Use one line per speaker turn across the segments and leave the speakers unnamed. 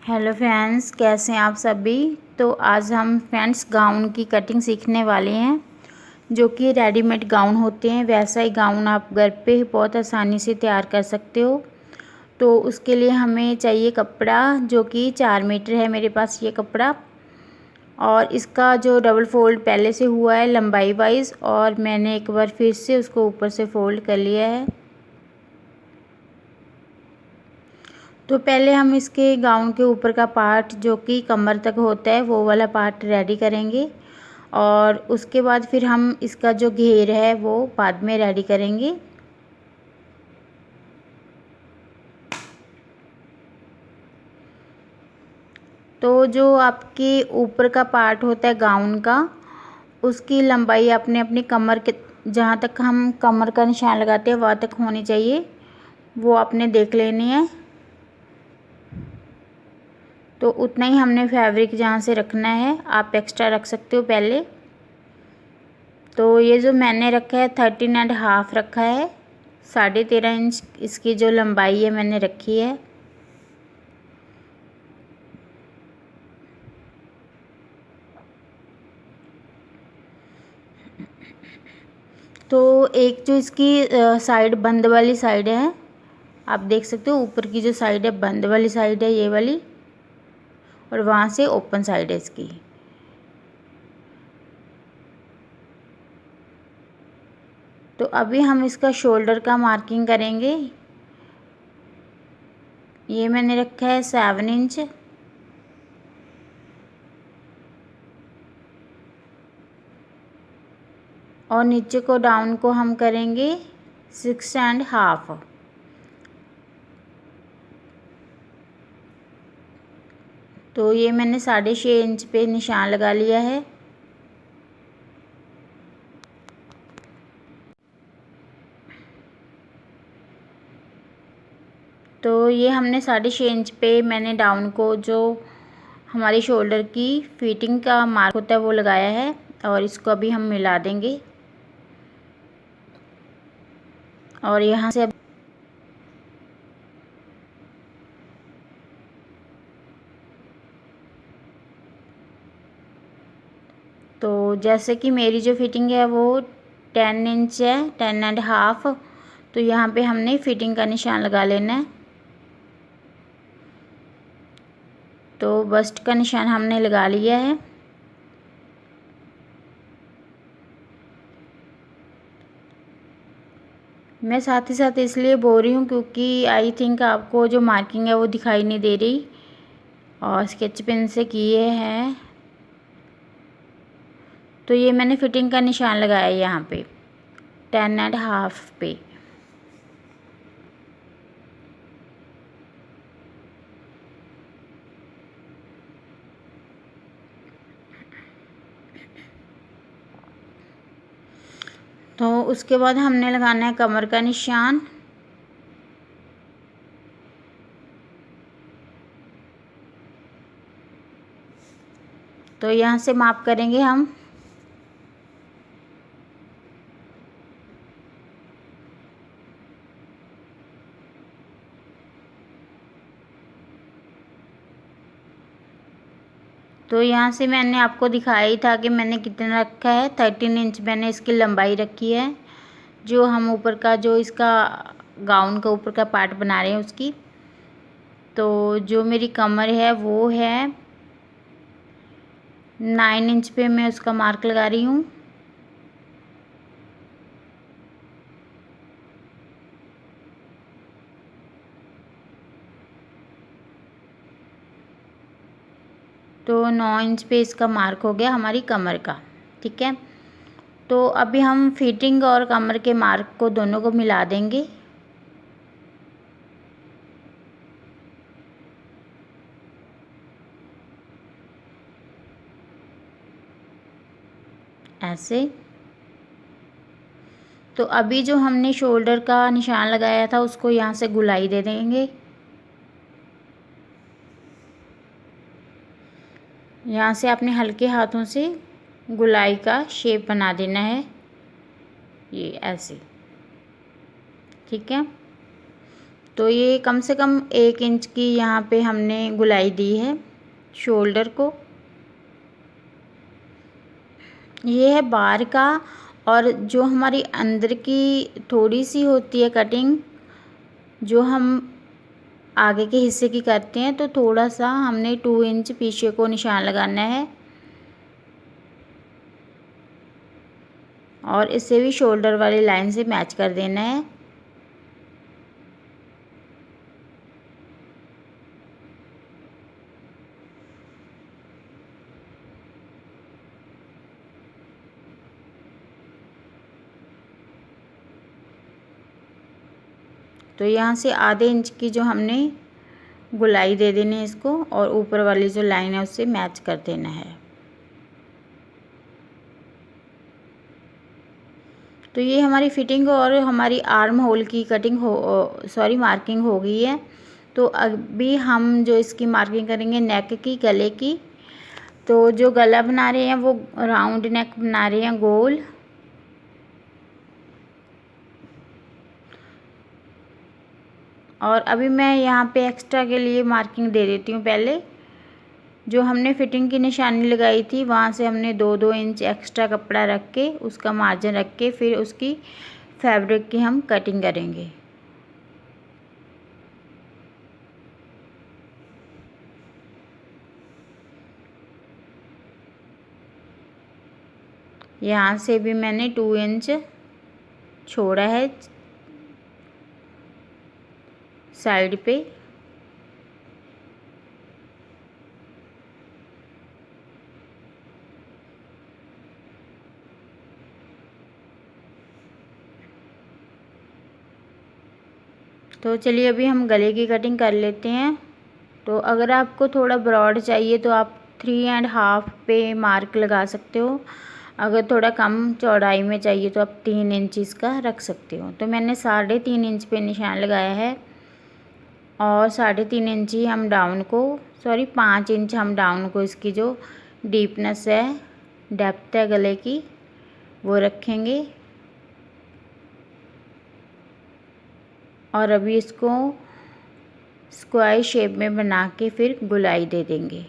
Hello friends, कैसे हैं आप सभी। तो आज हम फ्रेंड्स गाउन की कटिंग सीखने वाले हैं, जो कि रेडीमेड गाउन होते हैं। वैसा ही गाउन आप घर पे बहुत आसानी से तैयार कर सकते हो। तो उसके लिए हमें चाहिए कपड़ा, जो कि 4 मीटर है मेरे पास ये कपड़ा। और इसका जो डबल फोल्ड पहले से हुआ है लंबाई वाइज, और मैंने एक बार फिर से उसको ऊपर से फोल्ड कर लिया है। तो पहले हम इसके गाउन के ऊपर का पार्ट, जो कि कमर तक होता है, वो वाला पार्ट रेडी करेंगे। और उसके बाद फिर हम इसका जो घेर है वो बाद में रेडी करेंगे। तो जो आपके ऊपर का पार्ट होता है गाउन का, उसकी लंबाई अपने अपनी कमर के, जहाँ तक हम कमर का निशान लगाते हैं वहाँ तक होनी चाहिए, वो आपने देख लेनी है। तो उतना ही हमने फैब्रिक जहाँ से रखना है, आप एक्स्ट्रा रख सकते हो पहले। तो ये जो मैंने रखा है 13.5 रखा है, 13.5 इंच इसकी जो लंबाई है मैंने रखी है। तो एक जो इसकी साइड बंद वाली साइड है, आप देख सकते हो ऊपर की जो साइड है बंद वाली साइड है ये वाली, और वहाँ से ओपन साइड है इसकी। तो अभी हम इसका शोल्डर का मार्किंग करेंगे। ये मैंने रखा है 7 इंच। और नीचे को डाउन को हम करेंगे 6.5। तो ये मैंने 6.5 इंच पे निशान लगा लिया है। तो ये हमने 6.5 इंच पे मैंने डाउन को, जो हमारी शोल्डर की फिटिंग का मार्क होता है, वो लगाया है। और इसको अभी हम मिला देंगे। और यहाँ से तो जैसे कि मेरी जो फिटिंग है वो 10 इंच है, 10.5। तो यहाँ पे हमने फिटिंग का निशान लगा लेना है। तो बस्ट का निशान हमने लगा लिया है। मैं साथ ही साथ इसलिए बोल रही हूँ क्योंकि आई थिंक आपको जो मार्किंग है वो दिखाई नहीं दे रही, और स्केच पेन से किए हैं। तो ये मैंने फिटिंग का निशान लगाया है यहाँ पे 10.5 पे। तो उसके बाद हमने लगाना है कमर का निशान। तो यहाँ से माप करेंगे हम। तो यहाँ से मैंने आपको दिखाया ही था कि मैंने कितना रखा है। 13 इंच मैंने इसकी लंबाई रखी है, जो हम ऊपर का, जो इसका गाउन का ऊपर का पार्ट बना रहे हैं उसकी। तो जो मेरी कमर है वो है 9 इंच पे मैं उसका मार्क लगा रही हूँ। तो 9 इंच पे इसका मार्क हो गया हमारी कमर का। ठीक है। तो अभी हम फिटिंग और कमर के मार्क को दोनों को मिला देंगे। ऐसे। तो अभी जो हमने शोल्डर का निशान लगाया था उसको यहाँ से गुलाई दे देंगे। यहाँ से अपने हल्के हाथों से गुलाई का शेप बना देना है, ये ऐसे। ठीक है। तो ये कम से कम 1 इंच की यहाँ पे हमने गुलाई दी है शोल्डर को। ये है बाहर का, और जो हमारी अंदर की थोड़ी सी होती है कटिंग, जो हम आगे के हिस्से की करते हैं, तो थोड़ा सा हमने 2 इंच पीछे को निशान लगाना है और इसे भी शोल्डर वाली लाइन से मैच कर देना है। तो यहाँ से आधे इंच की जो हमने गुलाई दे देनी है इसको, और ऊपर वाली जो लाइन है उससे मैच कर देना है। तो ये हमारी फिटिंग और हमारी आर्म होल की कटिंग मार्किंग हो गई है। तो अभी हम जो इसकी मार्किंग करेंगे नेक की, गले की। तो जो गला बना रहे हैं वो राउंड नेक बना रहे हैं, गोल। और अभी मैं यहाँ पे एक्स्ट्रा के लिए मार्किंग दे देती हूँ। पहले जो हमने फिटिंग की निशानी लगाई थी वहाँ से हमने 2-2 इंच एक्स्ट्रा कपड़ा रख के, उसका मार्जिन रख के, फिर उसकी फैब्रिक की हम कटिंग करेंगे। यहाँ से भी मैंने 2 इंच छोड़ा है साइड पे। तो चलिए अभी हम गले की कटिंग कर लेते हैं। तो अगर आपको थोड़ा ब्रॉड चाहिए तो आप 3.5 पे मार्क लगा सकते हो। अगर थोड़ा कम चौड़ाई में चाहिए तो आप 3 इंच इसका रख सकते हो। तो मैंने 3.5 इंच पे निशान लगाया है, और 3.5 इंच ही हम डाउन को, 5 इंच हम डाउन को इसकी जो डीपनेस है, डेप्थ है गले की, वो रखेंगे। और अभी इसको स्क्वायर शेप में बना के फिर गुलाई दे देंगे।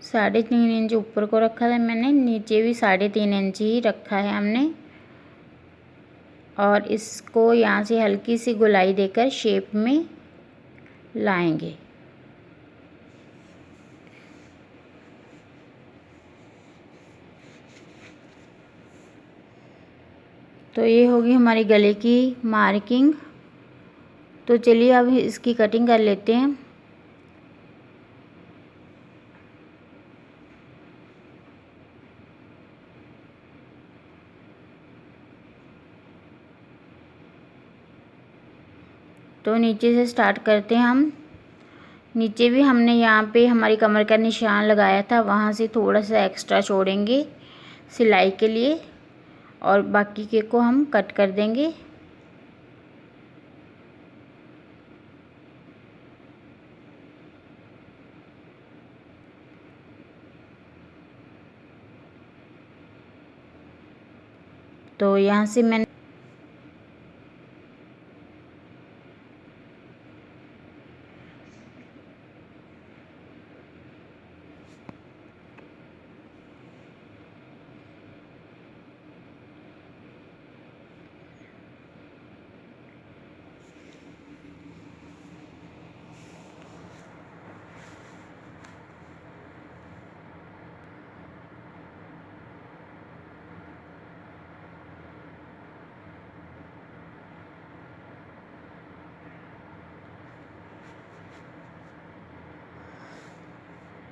साढ़े 3 इंच ऊपर को रखा था मैंने, नीचे भी 3.5 इंच ही रखा है हमने। और इसको यहाँ से हल्की सी गुलाई देकर शेप में लाएंगे। तो ये होगी हमारी गले की मार्किंग। तो चलिए अब इसकी कटिंग कर लेते हैं। तो नीचे से स्टार्ट करते हैं हम। नीचे भी हमने यहाँ पे हमारी कमर का निशान लगाया था, वहाँ से थोड़ा सा एक्स्ट्रा छोड़ेंगे सिलाई के लिए, और बाकी के को हम कट कर देंगे। तो यहाँ से मैंने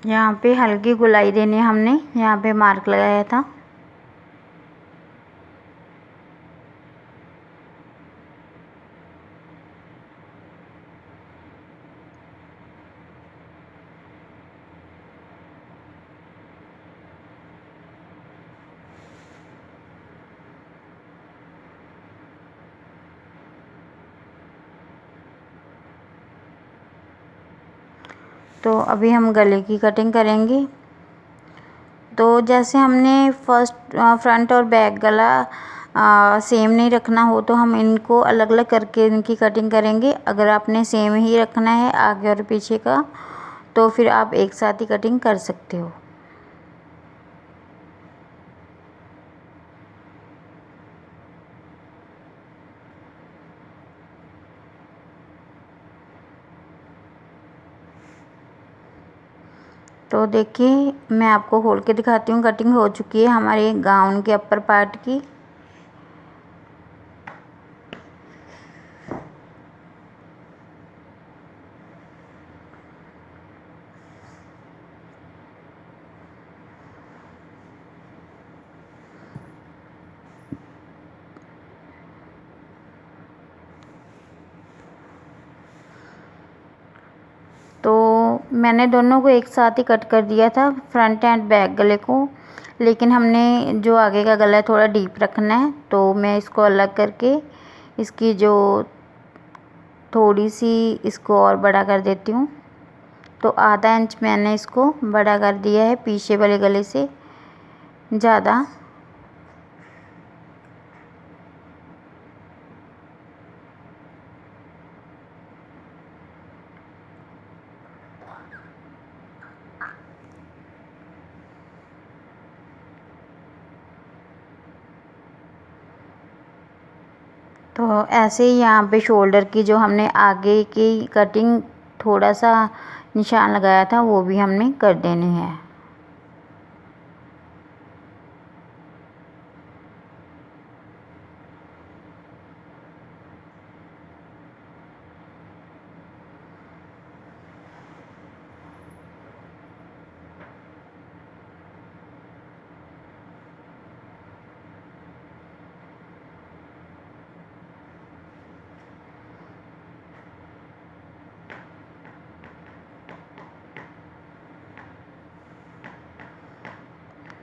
यहाँ पे हल्की गुलाई देनी है, हमने यहाँ पे मार्क लगाया था। तो अभी हम गले की कटिंग करेंगे। तो जैसे हमने फ्रंट और बैक गला सेम नहीं रखना हो तो हम इनको अलग अलग करके इनकी कटिंग करेंगे। अगर आपने सेम ही रखना है आगे और पीछे का तो फिर आप एक साथ ही कटिंग कर सकते हो। तो देखिए मैं आपको खोल के दिखाती हूँ, कटिंग हो चुकी है हमारे गाउन के अपर पार्ट की। तो मैंने दोनों को एक साथ ही कट कर दिया था, फ्रंट एंड बैक गले को, लेकिन हमने जो आगे का गला है थोड़ा डीप रखना है तो मैं इसको अलग करके इसकी जो थोड़ी सी इसको और बड़ा कर देती हूँ। तो आधा इंच मैंने इसको बड़ा कर दिया है पीछे वाले गले से ज़्यादा। तो ऐसे ही यहाँ पे शोल्डर की जो हमने आगे की कटिंग थोड़ा सा निशान लगाया था वो भी हमने कर देनी है।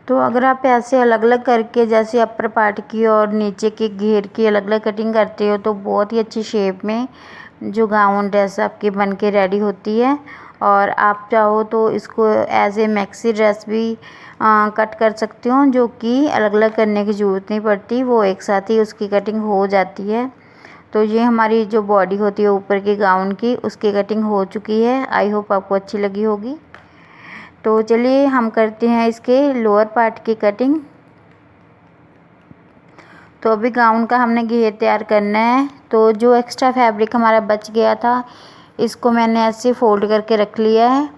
तो अगर आप ऐसे अलग अलग करके जैसे अपर पार्ट की और नीचे के घेर की अलग अलग कटिंग करते हो तो बहुत ही अच्छी शेप में जो गाउन ड्रेस आपकी बन के रेडी होती है। और आप चाहो तो इसको एज ए मैक्सी ड्रेस भी कट कर सकते हो, जो कि अलग अलग करने की ज़रूरत नहीं पड़ती, वो एक साथ ही उसकी कटिंग हो जाती है। तो ये हमारी जो बॉडी होती है ऊपर की गाउन की उसकी कटिंग हो चुकी है। आई होप आपको अच्छी लगी होगी। तो चलिए हम करते हैं इसके लोअर पार्ट की कटिंग। तो अभी गाउन का हमने घेर तैयार करना है। तो जो एक्स्ट्रा फैब्रिक हमारा बच गया था इसको मैंने ऐसे फोल्ड करके रख लिया है।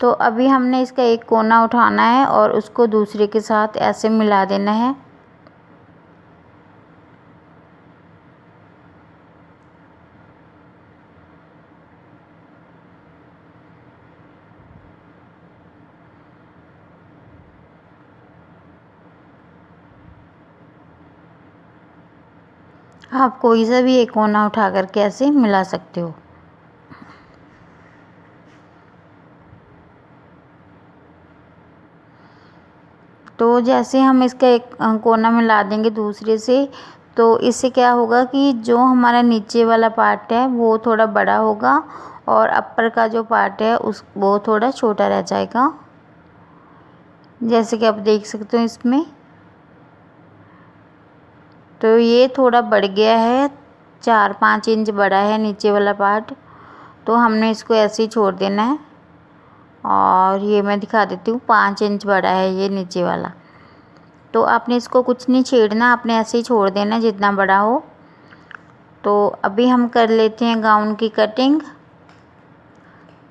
तो अभी हमने इसका एक कोना उठाना है और उसको दूसरे के साथ ऐसे मिला देना है। आप कोई सा भी एक कोना उठा करके ऐसे मिला सकते हो। तो जैसे हम इसका एक कोना मिला देंगे दूसरे से तो इससे क्या होगा कि जो हमारा नीचे वाला पार्ट है वो थोड़ा बड़ा होगा और अपर का जो पार्ट है वो थोड़ा छोटा रह जाएगा, जैसे कि आप देख सकते हो इसमें। तो ये थोड़ा बढ़ गया है, 4-5 इंच बड़ा है नीचे वाला पार्ट, तो हमने इसको ऐसे ही छोड़ देना है। और ये मैं दिखा देती हूँ 5 इंच बड़ा है ये नीचे वाला। तो आपने इसको कुछ नहीं छेड़ना, आपने ऐसे ही छोड़ देना जितना बड़ा हो। तो अभी हम कर लेते हैं गाउन की कटिंग।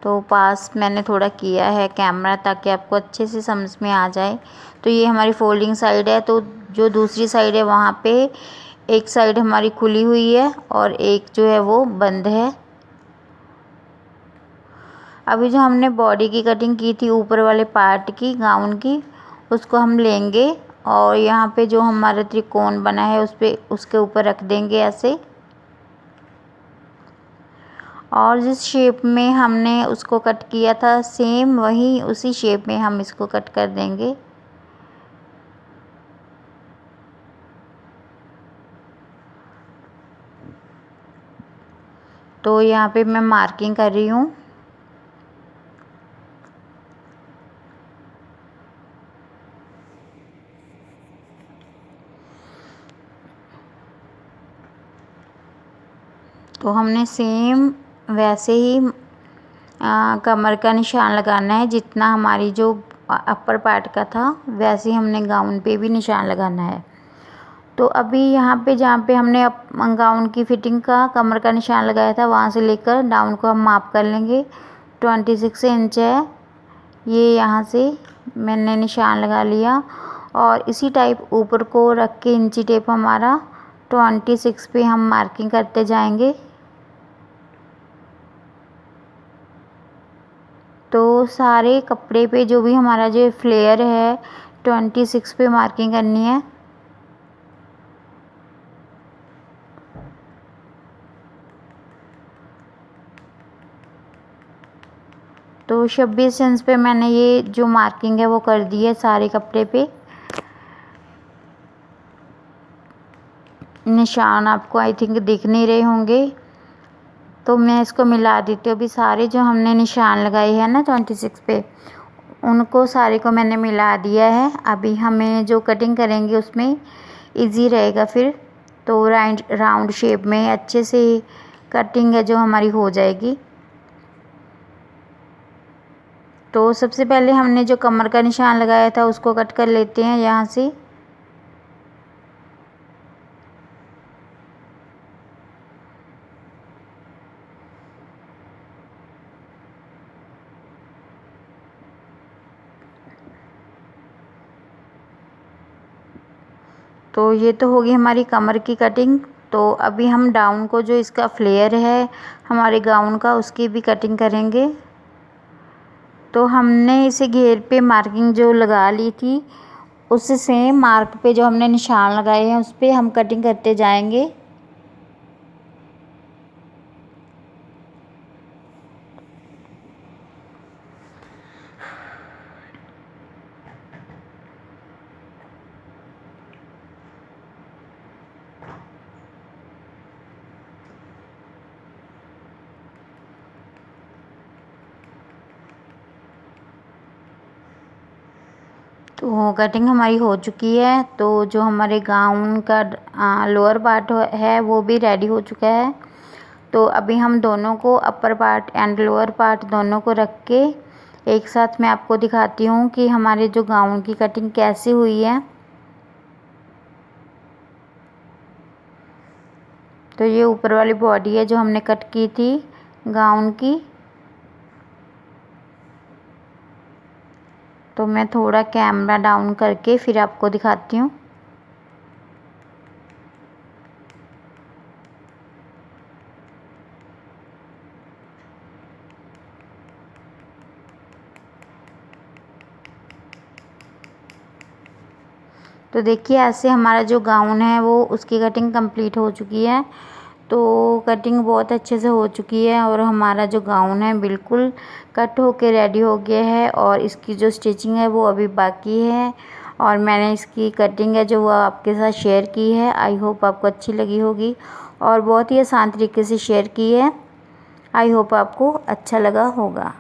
तो पास मैंने थोड़ा किया है कैमरा ताकि आपको अच्छे से समझ में आ जाए। तो ये हमारी फोल्डिंग साइड है, तो जो दूसरी साइड है वहाँ पे एक साइड हमारी खुली हुई है और एक जो है वो बंद है। अभी जो हमने बॉडी की कटिंग की थी ऊपर वाले पार्ट की गाउन की उसको हम लेंगे और यहाँ पे जो हमारा त्रिकोण बना है उसके ऊपर रख देंगे ऐसे। और जिस शेप में हमने उसको कट किया था सेम वही उसी शेप में हम इसको कट कर देंगे। तो यहाँ पे मैं मार्किंग कर रही हूँ। तो हमने सेम वैसे ही कमर का निशान लगाना है, जितना हमारी जो अपर पार्ट का था वैसे ही हमने गाउन पे भी निशान लगाना है। तो अभी यहाँ पे जहाँ पे हमने गाउन की फिटिंग का कमर का निशान लगाया था वहाँ से लेकर डाउन को हम माप कर लेंगे। 26 इंच है ये, यहाँ से मैंने निशान लगा लिया और इसी टाइप ऊपर को रख के इंची टेप हमारा 26 पे हम मार्किंग करते जाएंगे। तो सारे कपड़े पे जो भी हमारा जो फ्लेयर है 26 पे मार्किंग करनी है। तो 26 इंच पे मैंने ये जो मार्किंग है वो कर दी है सारे कपड़े पे। निशान आपको आई थिंक दिख नहीं रहे होंगे, तो मैं इसको मिला देती हूँ। अभी सारे जो हमने निशान लगाए हैं ना 26 पे, उनको सारे को मैंने मिला दिया है। अभी हमें जो कटिंग करेंगे उसमें इजी रहेगा फिर, तो राउंड शेप में अच्छे से कटिंग है जो हमारी हो जाएगी। तो सबसे पहले हमने जो कमर का निशान लगाया था उसको कट कर लेते हैं यहाँ से। तो ये तो होगी हमारी कमर की कटिंग। तो अभी हम डाउन को जो इसका फ्लेयर है हमारे गाउन का उसकी भी कटिंग करेंगे। तो हमने इसे घेर पे मार्किंग जो लगा ली थी उस सेम मार्क पे जो हमने निशान लगाए हैं उस पे हम कटिंग करते जाएंगे। तो कटिंग हमारी हो चुकी है। तो जो हमारे गाउन का लोअर पार्ट है वो भी रेडी हो चुका है। तो अभी हम दोनों को upper part and lower part दोनों को रख के एक साथ मैं आपको दिखाती हूँ कि हमारे जो गाउन की कटिंग कैसी हुई है। तो ये ऊपर वाली बॉडी है जो हमने कट की थी गाउन की। तो मैं थोड़ा कैमरा डाउन करके फिर आपको दिखाती हूँ। तो देखिए ऐसे हमारा जो गाउन है वो उसकी कटिंग कंप्लीट हो चुकी है। तो कटिंग बहुत अच्छे से हो चुकी है और हमारा जो गाउन है बिल्कुल कट होके रेडी हो गया है। और इसकी जो स्टिचिंग है वो अभी बाकी है और मैंने इसकी कटिंग है जो वो आपके साथ शेयर की है। आई होप आपको अच्छी लगी होगी और बहुत ही आसान तरीके से शेयर की है। आई होप आपको अच्छा लगा होगा।